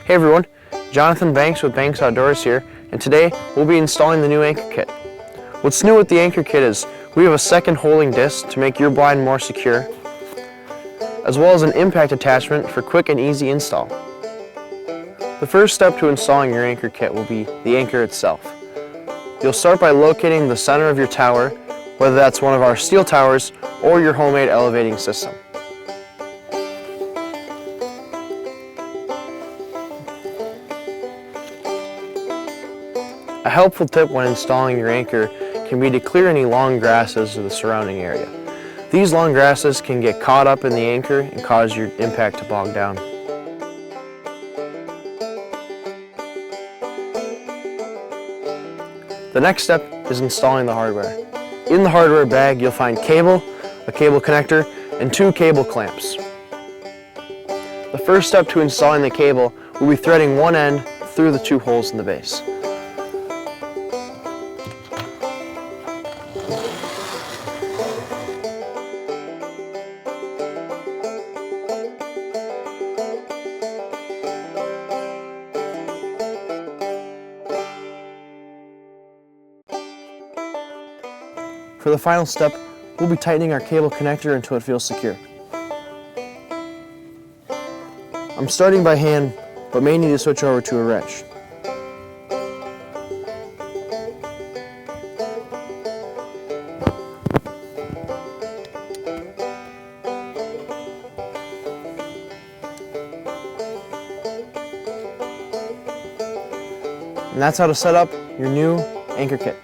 Hey everyone, Jonathan Banks with Banks Outdoors here, and today we'll be installing the new anchor kit. What's new with the anchor kit is we have a second holding disc to make your blind more secure, as well as an impact attachment for quick and easy install. The first step to installing your anchor kit will be the anchor itself. You'll start by locating the center of your tower, whether that's one of our steel towers or your homemade elevating system. A helpful tip when installing your anchor can be to clear any long grasses of the surrounding area. These long grasses can get caught up in the anchor and cause your impact to bog down. The next step is installing the hardware. In the hardware bag you'll find cable, a cable connector, and 2 cable clamps. The first step to installing the cable will be threading one end through the 2 holes in the base. For the final step, we'll be tightening our cable connector until it feels secure. I'm starting by hand, but may need to switch over to a wrench. And that's how to set up your new anchor kit.